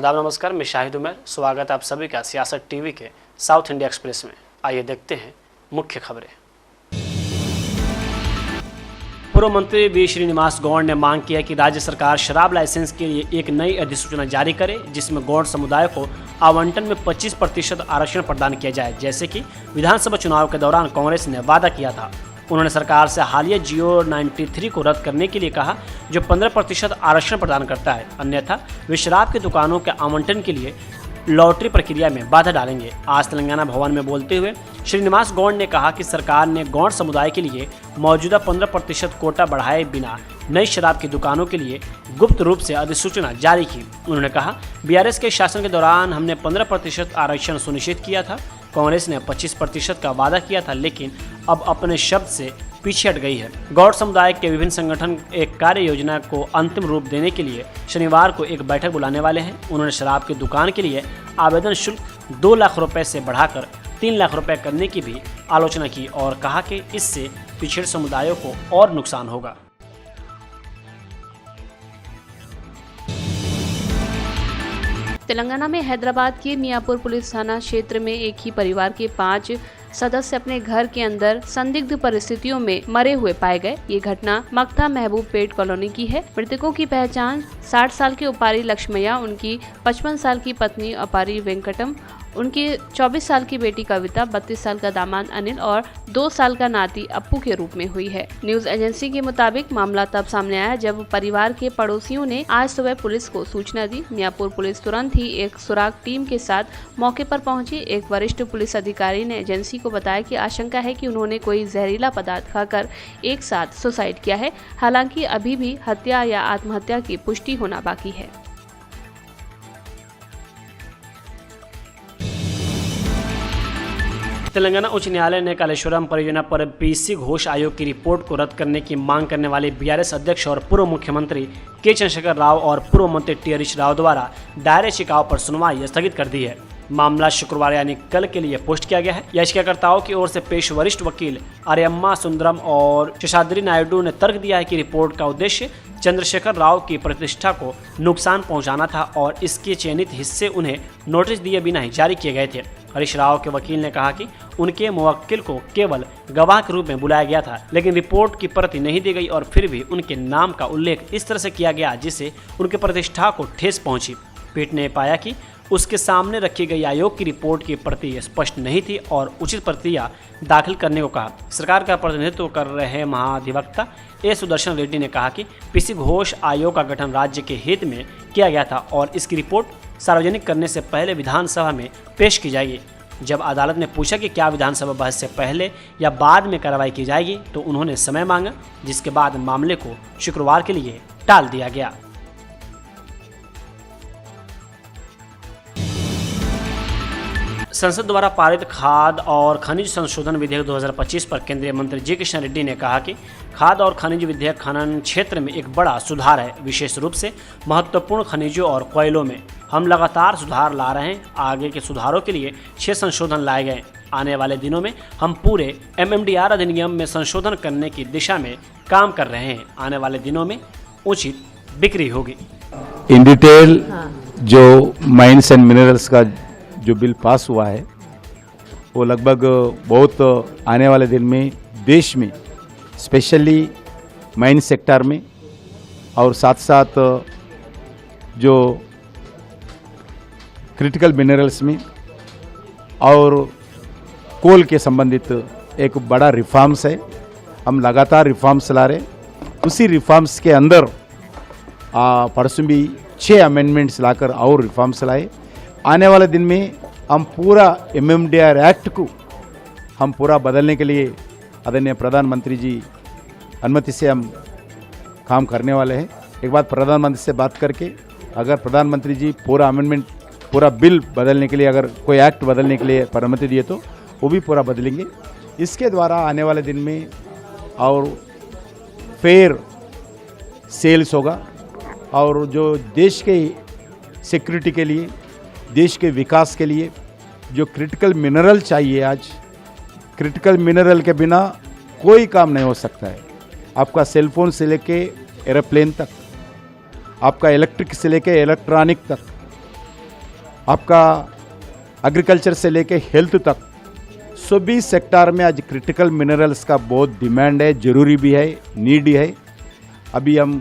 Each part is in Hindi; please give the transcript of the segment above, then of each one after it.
आदाब नमस्कार, मैं शाहिद उमर। स्वागत है आप सभी का सियासत टीवी के साउथ इंडिया एक्सप्रेस में। आइए देखते हैं मुख्य खबरें। पूर्व मंत्री वी श्रीनिवास गौड़ ने मांग की है कि राज्य सरकार शराब लाइसेंस के लिए एक नई अधिसूचना जारी करे, जिसमें गौड़ समुदाय को आवंटन में 25% आरक्षण प्रदान किया जाए, जैसे कि विधानसभा चुनाव के दौरान कांग्रेस ने वादा किया था। उन्होंने सरकार से हालिया जियो 93 को रद्द करने के लिए कहा, जो 15% आरक्षण प्रदान करता है, अन्यथा वे शराब की दुकानों के आवंटन के लिए लॉटरी प्रक्रिया में बाधा डालेंगे। आज तेलंगाना भवन में बोलते हुए श्रीनिवास गौड़ ने कहा कि सरकार ने गौड़ समुदाय के लिए मौजूदा 15% कोटा बढ़ाए बिना नई शराब की दुकानों के लिए गुप्त रूप से अधिसूचना जारी की। उन्होंने कहा, बीआरएस के शासन के दौरान हमने 15% आरक्षण सुनिश्चित किया था। कांग्रेस ने 25% का वादा किया था, लेकिन अब अपने शब्द से पीछे हट गई है। गौड़ समुदाय के विभिन्न संगठन एक कार्य योजना को अंतिम रूप देने के लिए शनिवार को एक बैठक बुलाने वाले हैं। उन्होंने शराब की दुकान के लिए आवेदन शुल्क 2 लाख रुपए से बढ़ाकर 3 लाख रुपए करने की भी आलोचना की और कहा कि इससे पिछड़े समुदायों को और नुकसान होगा। तेलंगाना में हैदराबाद के मियापुर पुलिस थाना क्षेत्र में एक ही परिवार के 5 सदस्य अपने घर के अंदर संदिग्ध परिस्थितियों में मरे हुए पाए गए। ये घटना मक्ता महबूब पेट कॉलोनी की है। मृतकों की पहचान 60 साल के उपारी लक्ष्मैया, उनकी 55 साल की पत्नी उपारी वेंकटम, उनकी 24 साल की बेटी कविता, 32 साल का दामाद अनिल और 2 साल का नाती अप्पू के रूप में हुई है। न्यूज एजेंसी के मुताबिक मामला तब सामने आया जब परिवार के पड़ोसियों ने आज सुबह पुलिस को सूचना दी। मियापुर पुलिस तुरंत ही एक सुराग टीम के साथ मौके पर पहुंची। एक वरिष्ठ पुलिस अधिकारी ने एजेंसी को बताया कि आशंका है कि उन्होंने कोई जहरीला पदार्थ खाकर एक साथ सुसाइड किया है। हालांकि अभी भी हत्या या आत्महत्या की पुष्टि होना बाकी है। तेलंगाना उच्च न्यायालय ने कालेश्वरम परियोजना पर पीसी घोष आयोग की रिपोर्ट को रद्द करने की मांग करने वाले बीआरएस अध्यक्ष और पूर्व मुख्यमंत्री के चंद्रशेखर राव और पूर्व मंत्री टी हरीश राव द्वारा दायर याचिकाओं पर सुनवाई स्थगित कर दी है। मामला शुक्रवार यानी कल के लिए पोस्ट किया गया है। याचिकाकर्ताओं की ओर से पेश वरिष्ठ वकील आर्यम्मा सुंदरम और शेषाद्री नायडू ने तर्क दिया है कि रिपोर्ट का उद्देश्य चंद्रशेखर राव की प्रतिष्ठा को नुकसान पहुंचाना था और इसके चयनित हिस्से उन्हें नोटिस दिए बिना ही जारी किए गए थे। हरीश राव के वकील ने कहा कि उनके मुवक्किल को केवल गवाह के रूप में बुलाया गया था, लेकिन रिपोर्ट की प्रति नहीं दी गई और फिर भी उनके नाम का उल्लेख इस तरह से किया गया जिससे उनकी प्रतिष्ठा को ठेस पहुंची। पीठ ने पाया कि उसके सामने रखी गई आयोग की रिपोर्ट की प्रति स्पष्ट नहीं थी और उचित प्रतिक्रिया दाखिल करने को कहा। सरकार का प्रतिनिधित्व कर रहे महाधिवक्ता ए सुदर्शन रेड्डी ने कहा कि पीसी घोष आयोग का गठन राज्य के हित में किया गया था और इसकी रिपोर्ट सार्वजनिक करने से पहले विधानसभा में पेश की जाएगी। जब अदालत ने पूछा कि क्या विधानसभा बहस से पहले या बाद में कार्रवाई की जाएगी, तो उन्होंने समय मांगा, जिसके बाद मामले को शुक्रवार के लिए टाल दिया गया। संसद द्वारा पारित खाद्य और खनिज संशोधन विधेयक 2025 पर केंद्रीय मंत्री जी किशन रेड्डी ने कहा कि खाद्य और खनिज विधेयक खनन क्षेत्र में एक बड़ा सुधार है। विशेष रूप से महत्वपूर्ण खनिजों और कोयलों में हम लगातार सुधार ला रहे हैं। आगे के सुधारों के लिए 6 संशोधन लाए गए। आने वाले दिनों में हम पूरे MMDR अधिनियम में संशोधन करने की दिशा में काम कर रहे हैं। आने वाले दिनों में उचित बिक्री होगी। इन डिटेल जो माइंस एंड मिनरल्स का जो बिल पास हुआ है वो लगभग बहुत आने वाले दिन में देश में स्पेशली माइन सेक्टर में और साथ साथ जो क्रिटिकल मिनरल्स में और कोल के संबंधित एक बड़ा रिफॉर्म्स है। हम लगातार रिफॉर्म्स ला रहे। उसी रिफॉर्म्स के अंदर परसों भी 6 अमेंडमेंट्स लाकर और रिफॉर्म्स लाए। आने वाले दिन में हम पूरा MMDR एक्ट को हम पूरा बदलने के लिए आदरणीय प्रधानमंत्री जी अनुमति से हम काम करने वाले हैं। एक बार प्रधानमंत्री से बात करके अगर प्रधानमंत्री जी पूरा अमेंडमेंट पूरा बिल बदलने के लिए अगर कोई एक्ट बदलने के लिए अनुमति दिए तो वो भी पूरा बदलेंगे। इसके द्वारा आने वाले दिन में और फेयर सेल्स होगा और जो देश के सिक्योरिटी के लिए, देश के विकास के लिए जो क्रिटिकल मिनरल चाहिए, आज क्रिटिकल मिनरल के बिना कोई काम नहीं हो सकता है। आपका सेलफोन से लेके एरोप्लेन तक, आपका इलेक्ट्रिक से लेके इलेक्ट्रॉनिक तक, आपका एग्रीकल्चर से लेके हेल्थ तक सभी सेक्टर में आज क्रिटिकल मिनरल्स का बहुत डिमांड है, जरूरी भी है, नीड है। अभी हम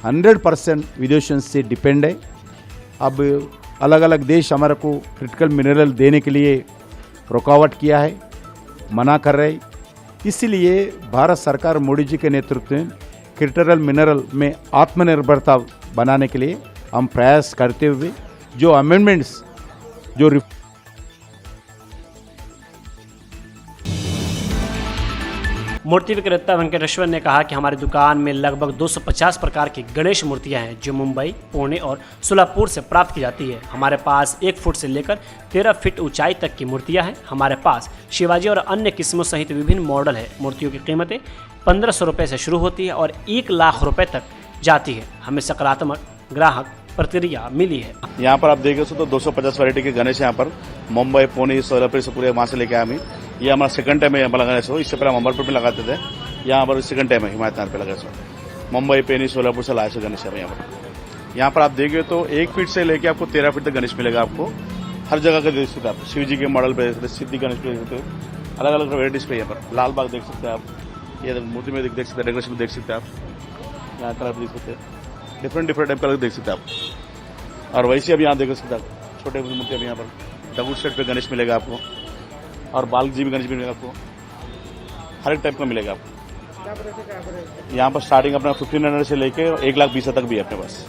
100% विदेशों से डिपेंड है। अब अलग अलग देश हमारे को क्रिटिकल मिनरल देने के लिए रुकावट किया है, मना कर रहे। इसलिए भारत सरकार मोदी जी के नेतृत्व में क्रिटिकल मिनरल में आत्मनिर्भरता बनाने के लिए हम प्रयास करते हुए जो अमेंडमेंट्स जो मूर्ति विक्रेता वेंकटेश्वर ने कहा कि हमारी दुकान में लगभग 250 प्रकार की गणेश मूर्तियां हैं जो मुंबई, पुणे और सोलापुर से प्राप्त की जाती है। हमारे पास 1 फुट से लेकर 13 फीट ऊंचाई तक की मूर्तियां हैं। हमारे पास शिवाजी और अन्य किस्मों सहित विभिन्न मॉडल है। मूर्तियों की कीमतें 1500 रुपये से शुरू होती है और 1 लाख रुपये तक जाती है। हमें सकारात्मक ग्राहक प्रतिक्रिया मिली है। यहाँ पर आप देखें तो 250 वैरायटी के गणेश यहाँ पर मुंबई, पुणे, सोलापुर से पूरे वहाँ से लेके आए हमें। ये हमारा सेकंड टाइम है यहाँ पर गणेश हो। इससे पहले हम अमरपुर में लगाते थे, यहाँ पर सेकंड टाइम है हिमायतनगर पे लगा सो। मुंबई, पुणे, सोलापुर से लाए सो गणेश है यहाँ पर आप देखें तो 1 फीट से लेके आपको 13 फीट तक गणेश मिलेगा। आपको हर जगह का देख सकते हैं आप। शिव जी के मॉडल पे सिद्धि गणेश पे देख सकते हो, अलग अलग वेराइटीज पे यहाँ पर। लाल बाग देख सकते हैं आप, ये मूर्ति में देख सकते हैं, डेकोरेशन में देख सकते हैं आप। यहाँ कलर देख सकते हैं, डिफरेंट टाइप कलर देख सकते हैं आप। और वैसे अभी यहाँ देख सकते हैं आप, छोटे मूर्ति अभी यहाँ पर डबल सेट पे गणेश मिलेगा आपको, और बालक जी भी गणेश भी मिलेगा आपको। हर एक टाइप का मिलेगा आपको। यहाँ पर स्टार्टिंग अपना 1500 से लेके 1,20,000 तक भी है अपने पास।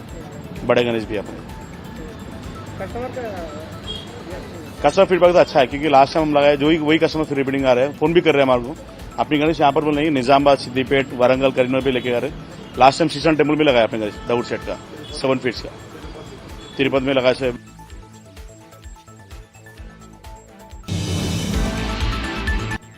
बड़े गणेश भी है अपने। कस्टमर फीडबैक तो अच्छा है, क्योंकि लास्ट टाइम हम लगाए जो वही कस्टमर फिर रिपीटिंग आ रहे हैं, फोन भी कर रहे हैं हमारे को। अपनी गणेश यहाँ पर बोल नहीं, निजामाबाद, सिद्दीपेट, वारंगल, करीमनगर भी लेके आ रहे। लास्ट टाइम शीशम टेम्पल भी लगाया अपने गणेश डाउट सेट का 7 फीट का। तिरुपति में लगाए से।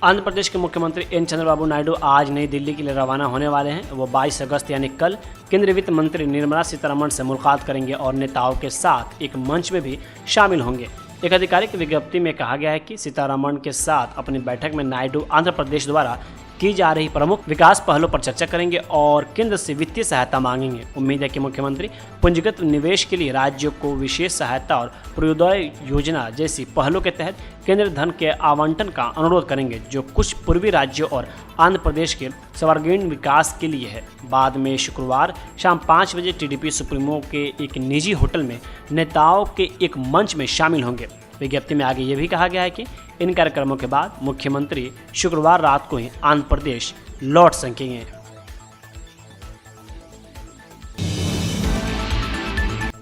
आंध्र प्रदेश के मुख्यमंत्री एन चंद्रबाबू नायडू आज नई दिल्ली के लिए रवाना होने वाले हैं। वो 22 अगस्त यानी कल केंद्रीय वित्त मंत्री निर्मला सीतारमण से मुलाकात करेंगे और नेताओं के साथ एक मंच में भी शामिल होंगे। एक आधिकारिक विज्ञप्ति में कहा गया है कि सीतारमण के साथ अपनी बैठक में नायडू आंध्र प्रदेश द्वारा की जा रही प्रमुख विकास पहलों पर चर्चा करेंगे और केंद्र से वित्तीय सहायता मांगेंगे। उम्मीद है कि मुख्यमंत्री पूंजीगत निवेश के लिए राज्यों को विशेष सहायता और पूर्वोदय योजना जैसी पहलों के तहत केंद्रीय धन के आवंटन का अनुरोध करेंगे, जो कुछ पूर्वी राज्यों और आंध्र प्रदेश के सर्वांगीण विकास के लिए है। बाद में शुक्रवार शाम 5 बजे टीडीपी सुप्रीमो के एक निजी होटल में नेताओं के एक मंच में शामिल होंगे। विज्ञप्ति में आगे ये भी कहा गया है कि इन कार्यक्रमों के बाद मुख्यमंत्री शुक्रवार रात को ही आंध्र प्रदेश लौट सकेंगे।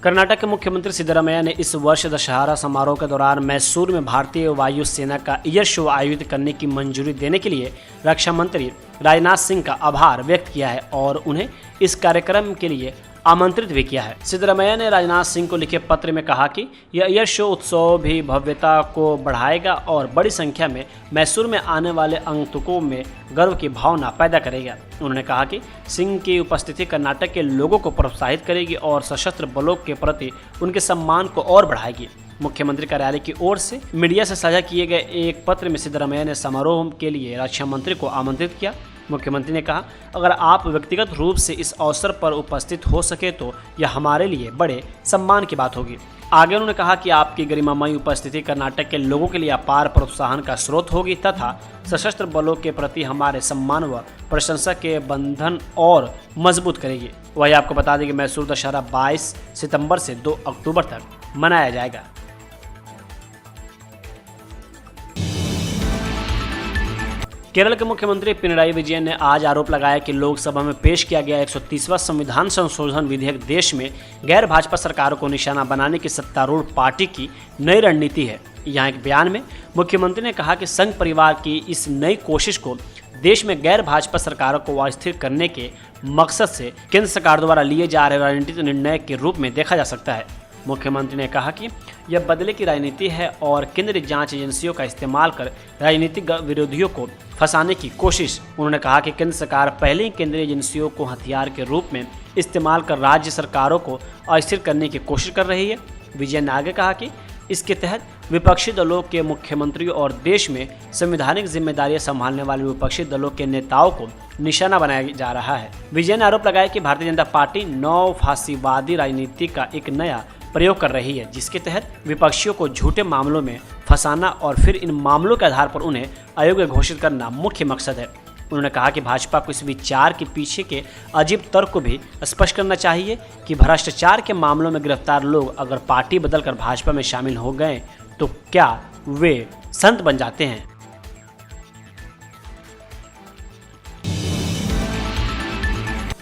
कर्नाटक के मुख्यमंत्री सिद्धरामैया ने इस वर्ष दशहरा समारोह के दौरान मैसूर में भारतीय वायु सेना का एयर शो आयोजित करने की मंजूरी देने के लिए रक्षा मंत्री राजनाथ सिंह का आभार व्यक्त किया है और उन्हें इस कार्यक्रम के लिए आमंत्रित भी किया है। सिद्धरामैया ने राजनाथ सिंह को लिखे पत्र में कहा कि यह एयर शो उत्सव भी भव्यता को बढ़ाएगा और बड़ी संख्या में मैसूर में आने वाले आगंतुकों में गर्व की भावना पैदा करेगा। उन्होंने कहा कि सिंह की उपस्थिति कर्नाटक के लोगों को प्रोत्साहित करेगी और सशस्त्र बलों के प्रति उनके सम्मान को और बढ़ाएगी। मुख्यमंत्री कार्यालय की ओर से मीडिया से साझा किए गए एक पत्र में सिद्धरामैया ने समारोह के लिए रक्षा मंत्री को आमंत्रित किया। मुख्यमंत्री ने कहा, अगर आप व्यक्तिगत रूप से इस अवसर पर उपस्थित हो सके तो यह हमारे लिए बड़े सम्मान की बात होगी। आगे उन्होंने कहा कि आपकी गरिमामयी उपस्थिति कर्नाटक के लोगों के लिए अपार प्रोत्साहन का स्रोत होगी तथा सशस्त्र बलों के प्रति हमारे सम्मान व प्रशंसा के बंधन और मजबूत करेगी। वही आपको बता दें कि मैसूर दशहरा 22 सितंबर से 2 अक्टूबर तक मनाया जाएगा। केरल के मुख्यमंत्री पिनराई विजयन ने आज आरोप लगाया कि लोकसभा में पेश किया गया 130वां संविधान संशोधन विधेयक देश में गैर भाजपा सरकारों को निशाना बनाने की सत्तारूढ़ पार्टी की नई रणनीति है। यहाँ एक बयान में मुख्यमंत्री ने कहा कि संघ परिवार की इस नई कोशिश को देश में गैर भाजपा सरकारों को अस्थिर करने के मकसद से केंद्र सरकार द्वारा लिए जा रहे राजनीतिक निर्णय के रूप में देखा जा सकता है। मुख्यमंत्री ने कहा कि यह बदले की राजनीति है और केंद्रीय जांच एजेंसियों का इस्तेमाल कर राजनीतिक विरोधियों को फंसाने की कोशिश। उन्होंने कहा कि केंद्र सरकार पहले ही केंद्रीय एजेंसियों को हथियार के रूप में इस्तेमाल कर राज्य सरकारों को अस्थिर करने की कोशिश कर रही है। विजय ने आगे कहा कि इसके तहत विपक्षी दलों के मुख्यमंत्रियों और देश में संवैधानिक जिम्मेदारियां संभालने वाले विपक्षी दलों के नेताओं को निशाना बनाया जा रहा है। विजय ने आरोप लगाया कि भारतीय जनता पार्टी नव फासीवादी राजनीति का एक नया प्रयोग कर रही है, जिसके तहत विपक्षियों को झूठे मामलों में फंसाना और फिर इन मामलों के आधार पर उन्हें अयोग्य घोषित करना मुख्य मकसद है। उन्होंने कहा कि भाजपा को इस विचार के पीछे के अजीब तर्क को भी स्पष्ट करना चाहिए कि भ्रष्टाचार के मामलों में गिरफ्तार लोग अगर पार्टी बदलकर भाजपा में शामिल हो गए तो क्या वे संत बन जाते हैं।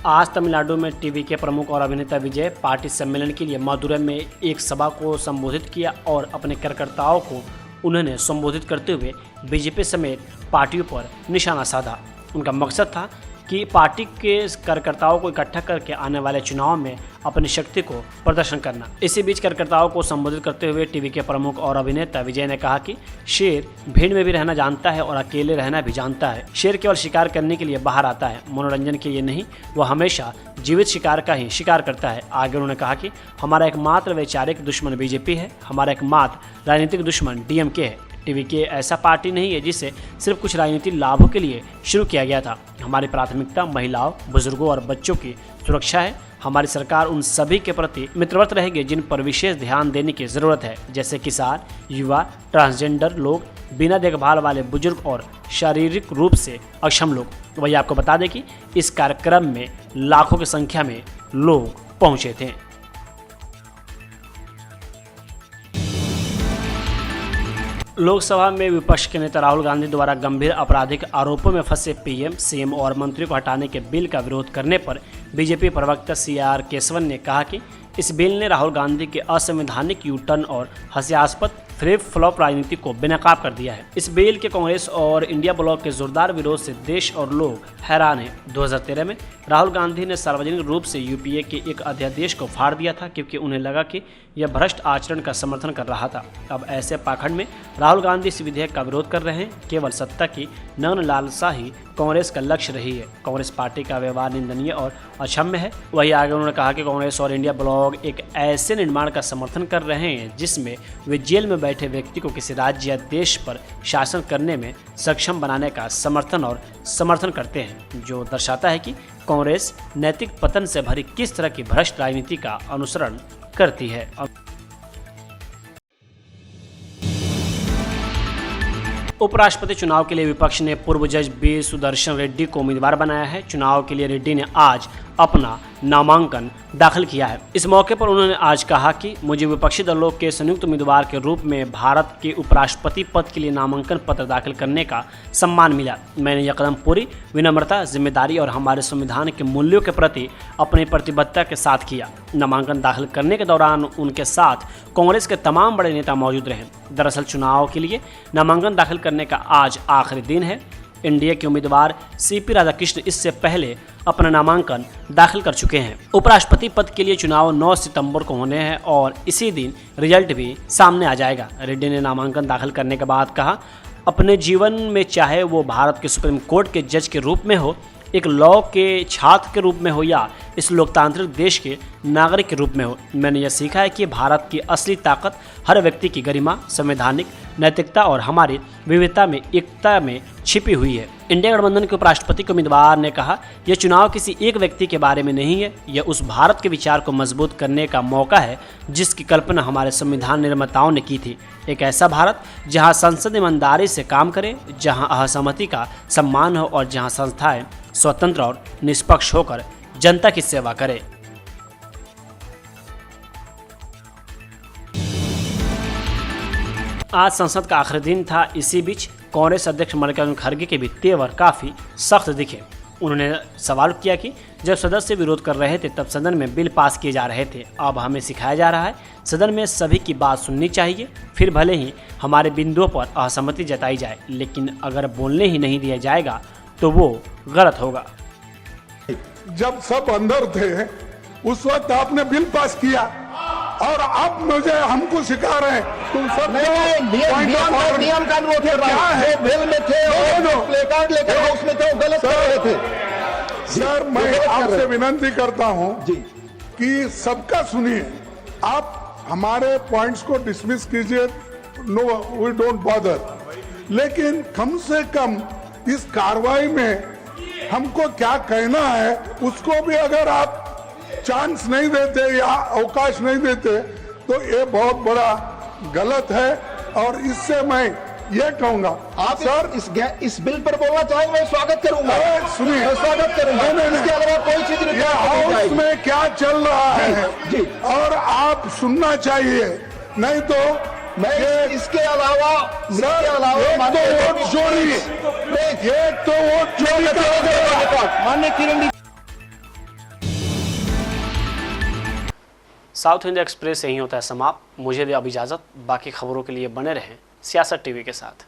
आज तमिलनाडु में टीवी के प्रमुख और अभिनेता विजय पार्टी सम्मेलन के लिए मदुरै में एक सभा को संबोधित किया और अपने कार्यकर्ताओं को उन्होंने संबोधित करते हुए बीजेपी समेत पार्टियों पर निशाना साधा। उनका मकसद था कि पार्टी के कार्यकर्ताओं को इकट्ठा करके आने वाले चुनाव में अपनी शक्ति को प्रदर्शन करना। इसी बीच कार्यकर्ताओं को संबोधित करते हुए टीवी के प्रमुख और अभिनेता विजय ने कहा कि शेर भीड़ में भी रहना जानता है और अकेले रहना भी जानता है। शेर केवल शिकार करने के लिए बाहर आता है, मनोरंजन के लिए नहीं। वह हमेशा जीवित शिकार का ही शिकार करता है। आगे उन्होंने कहा कि हमारा एकमात्र वैचारिक दुश्मन बीजेपी है, हमारा एकमात्र राजनीतिक दुश्मन डीएमके है। टीवी के ऐसा पार्टी नहीं है जिसे सिर्फ कुछ राजनीतिक लाभों के लिए शुरू किया गया था। हमारी प्राथमिकता महिलाओं, बुजुर्गों और बच्चों की सुरक्षा है। हमारी सरकार उन सभी के प्रति मित्रवत रहेगी जिन पर विशेष ध्यान देने की जरूरत है, जैसे किसान, युवा, ट्रांसजेंडर लोग, बिना देखभाल वाले बुजुर्ग और शारीरिक रूप से अक्षम लोग। वही आपको बता दें कि इस कार्यक्रम में लाखों की संख्या में लोग पहुंचे थे। लोकसभा में विपक्ष के नेता राहुल गांधी द्वारा गंभीर आपराधिक आरोपों में फंसे पीएम, सीएम और मंत्रियों को हटाने के बिल का विरोध करने पर बीजेपी प्रवक्ता सीआर केशवन ने कहा कि इस बिल ने राहुल गांधी के असंवैधानिक यू टर्न और हास्यास्पद फ्लिप फ्लॉप राजनीति को बेनकाब कर दिया है। इस बिल के कांग्रेस और इंडिया ब्लॉक के जोरदार विरोध से देश और लोग हैरान हैं। 2013 में राहुल गांधी ने सार्वजनिक रूप से यूपीए के एक अध्यादेश को फाड़ दिया था क्योंकि उन्हें लगा कि यह भ्रष्ट आचरण का समर्थन कर रहा था। अब ऐसे पाखंड में राहुल गांधी इस विधेयक का विरोध कर रहे हैं। केवल सत्ता की नग्न लालसा ही कांग्रेस का लक्ष्य रही है। कांग्रेस पार्टी का व्यवहार निंदनीय और अक्षम्य है। वही आगे उन्होंने कहा कि कांग्रेस और इंडिया ब्लॉक एक ऐसे निर्माण का समर्थन कर रहे हैं जिसमें वे जेल में बैठे व्यक्ति को किसी राज्य या देश पर शासन करने में सक्षम बनाने का समर्थन करते हैं, जो दर्शाता है कि कांग्रेस नैतिक पतन से भरी किस तरह की भ्रष्ट राजनीति का अनुसरण करती है। उपराष्ट्रपति चुनाव के लिए विपक्ष ने पूर्व जज बी सुदर्शन रेड्डी को उम्मीदवार बनाया है। चुनाव के लिए रेड्डी ने आज अपना नामांकन दाखिल किया है। इस मौके पर उन्होंने आज कहा कि मुझे विपक्षी दलों के संयुक्त उम्मीदवार के रूप में भारत के उपराष्ट्रपति पद के लिए नामांकन पत्र दाखिल करने का सम्मान मिला। मैंने यह कदम पूरी विनम्रता, जिम्मेदारी और हमारे संविधान के मूल्यों के प्रति अपनी प्रतिबद्धता के साथ किया। नामांकन दाखिल करने के दौरान उनके साथ कांग्रेस के तमाम बड़े नेता मौजूद रहे। दरअसल चुनाव के लिए नामांकन दाखिल करने का आज आखिरी दिन है। एनडीए के उम्मीदवार सीपी राधाकृष्ण इससे पहले अपना नामांकन दाखिल कर चुके हैं। उपराष्ट्रपति पद के लिए चुनाव 9 सितंबर को होने हैं और इसी दिन रिजल्ट भी सामने आ जाएगा। रेड्डी ने नामांकन दाखिल करने के बाद कहा, अपने जीवन में चाहे वो भारत के सुप्रीम कोर्ट के जज के रूप में हो, एक लॉ के छात्र के रूप में हो या इस लोकतांत्रिक देश के नागरिक के रूप में हो, मैंने यह सीखा है कि भारत की असली ताकत हर व्यक्ति की गरिमा, संवैधानिक नैतिकता और हमारी विविधता में एकता में छिपी हुई है। इंडिया गठबंधन के उपराष्ट्रपति के उम्मीदवार ने कहा, यह चुनाव किसी एक व्यक्ति के बारे में नहीं है, यह उस भारत के विचार को मजबूत करने का मौका है जिसकी कल्पना हमारे संविधान निर्माताओं ने की थी। एक ऐसा भारत जहां संसद ईमानदारी से काम करे, जहां असहमति का सम्मान हो और जहां संस्थाएं स्वतंत्र और निष्पक्ष होकर जनता की सेवा करे। आज संसद का आखिरी दिन था। इसी बीच कांग्रेस अध्यक्ष मल्लिकार्जुन खड़गे के भी तेवर काफी सख्त दिखे। उन्होंने सवाल किया कि जब सदस्य विरोध कर रहे थे तब सदन में बिल पास किए जा रहे थे, अब हमें सिखाया जा रहा है सदन में सभी की बात सुननी चाहिए, फिर भले ही हमारे बिंदुओं पर असहमति जताई जाए, लेकिन अगर बोलने ही नहीं दिया जाएगा तो वो गलत होगा। जब सब अंदर थे उस वक्त आपने बिल पास किया और आप मुझे हमको सिखा रहे हैं। तुम सब नियम कानून थे, क्या है बिल में थे और प्लेकार्ड लेकर उसमें थे, गलत कर रहे थे। सर मैं आपसे विनती करता हूं कि सबका सुनिए, आप हमारे पॉइंट्स को डिसमिस कीजिए, नो वी डोंट बॉदर, लेकिन कम से कम इस कार्रवाई में हमको क्या कहना है उसको भी अगर आप चांस नहीं देते या अवकाश नहीं देते तो ये बहुत बड़ा गलत है। और इससे मैं ये कहूंगा आप सर, इस बिल पर बोलना चाहेंगे, मैं स्वागत करूंगा। अरे सुनिए, मैं स्वागत करूंगा। नहीं, इसके अलावा कोई चीज नहीं ये की हाउस जाएगी। में क्या चल रहा है जी। और आप सुनना चाहिए, नहीं तो मैं इसके अलावा सर, एक तो वोट चोरी, एक तो वोट चोरी का माननीय किरण साउथ इंडिया एक्सप्रेस यहीं होता है समाप्त। मुझे दे अब इजाज़त। बाकी खबरों के लिए बने रहें सियासत टीवी के साथ।